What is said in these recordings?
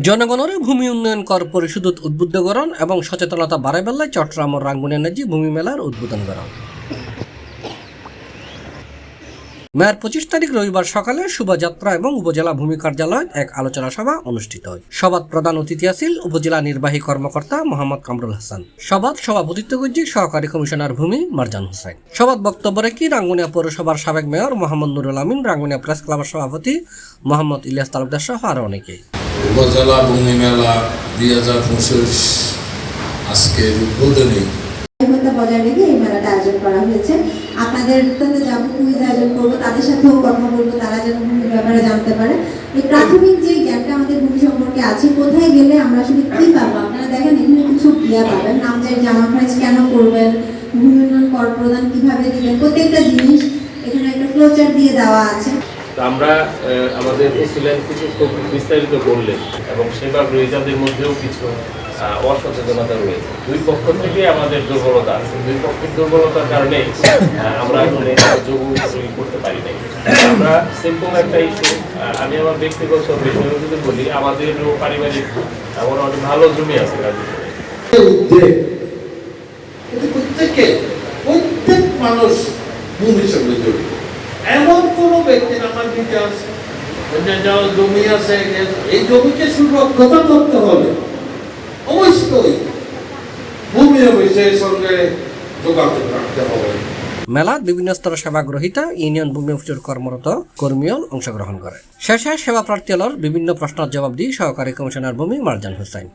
জনগণের ভূমি উন্নয়ন কর পরিষদ উদ্বুদ্ধকরণ এবং সচেতনতা বাড়াইবেলায় চট্টগ্রাম রাঙ্গুনিয়া নাজি ভূমি মেলার উদ্বোধন করা। মেয়ার 25 তারিখ রবিবার সকালে শোভাযাত্রা এবং উপজেলা ভূমি কার্যালয়ে এক আলোচনা সভা অনুষ্ঠিত হয়। সভাত প্রধান অতিথি আছেন উপজেলা নির্বাহী কর্মকর্তা মোহাম্মদ কামরুল হাসান। সভাত সভাপতিত্ব করছেন সহকারী কমিশনার ভূমি মারজান হোসেন। সভাত বক্তব্য রেখে রাঙ্গুনিয়া পৌরসভার সাবেক মেয়র মোহাম্মদ নুরুল আমিন, রাঙ্গুনিয়া প্রেস ক্লাবের সভাপতি মোহাম্মদ ইলিয়াস তালুকদার সহ আরও অনেকেই। উপজেলা ভূমি মেলা 2025 আজকের উদ্বোধনী বজায় রেখে এই মেলাটা আয়োজন করা হয়েছে। আপনাদের যাবো কুইজ আয়োজন করবো, তাদের সাথেও কথা বলবো, তারা যেন ভূমির ব্যাপারে জানতে পারে। এই প্রাথমিক যে জ্ঞানটা আমাদের ভূমি সম্পর্কে আছে, কোথায় গেলে আমরা আসলে কি পাবো, আপনারা দেখেন এখানে কিছু ইয়া পাবেন, নামজারি জামা খরচ কেন করবেন, ভূমি উন্নয়ন কর প্রদান কিভাবে দিবেন, প্রত্যেকটা জিনিস এখানে একটা ফ্লোচার্ট দিয়ে দেওয়া আছে। আমরা আমাদের এক্সিলেন্স কিছু খুব বিস্তারিত করলেন এবং সেবা গ্রহীতাদের মধ্যেও কিছু অসচেতনতা রয়েছে। দুই পক্ষ থেকে আমাদের দুর্বলতা আছে। দুই পক্ষের দুর্বলতার কারণে আমরা এখানে যোগ করতে পারি নাই। আমরা সিম্পল একটা ইস্যু, আমি আমার ব্যক্তিগত বিষয় যদি বলি, আমাদের পারিবারিক আমার অনেক ভালো জমি আছে প্রত্যেক মানুষ ভূমির সঙ্গে জড়িত। এমন কোন ব্যক্তির আমার দিকে আছে জমি আছে, এই জমিকে সুরক্ষিত করতে হবে, অবশ্যই ভূমি অফিসের সঙ্গে যোগাযোগ রাখতে হবে। মেলার বিভিন্ন স্তরের সেবা গ্রহীতা ইউনিয়ন ভূমি অফিসের কর্মরত কর্মীও অংশগ্রহণ করে। শেষে সেবা প্রার্থীদের বিভিন্ন প্রশ্নের জবাব দিয়ে সহকারী কমিশনার ভূমি মারজান হোসেন।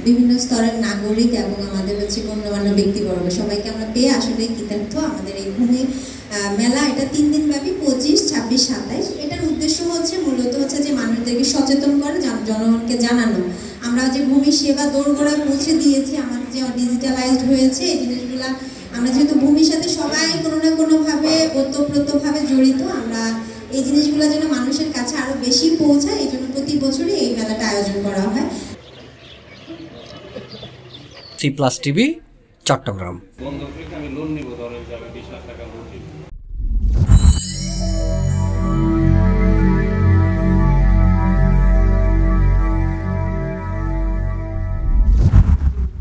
বিভিন্ন স্তরের নাগরিক এবং আমাদের গণ্যমান্য ব্যক্তিবর্গ সবাইকে আমরা পেয়ে আসলে কৃতার্থ। আমাদের এই ভূমি মেলা এটা 3 দিন ব্যাপী, 25, 26, 27। এটার উদ্দেশ্য মূলত হচ্ছে যে মানুষদেরকে সচেতন করে, জনগণকে জানানো আমরা যে ভূমি সেবা দোরগোড়ায় পৌঁছে দিয়েছি, আমাদের যে ডিজিটালাইজড হয়েছে এই জিনিসগুলা, আমরা যেহেতু ভূমির সাথে সবাই কোনো না কোনোভাবে ওতপ্রোতভাবে জড়িত, আমরা এই জিনিসগুলো যেন মানুষের কাছে আরো বেশি পৌঁছায়, এই জন্য প্রতি বছরই এই মেলাটা আয়োজন করা হয়। C+ TV Chittagong.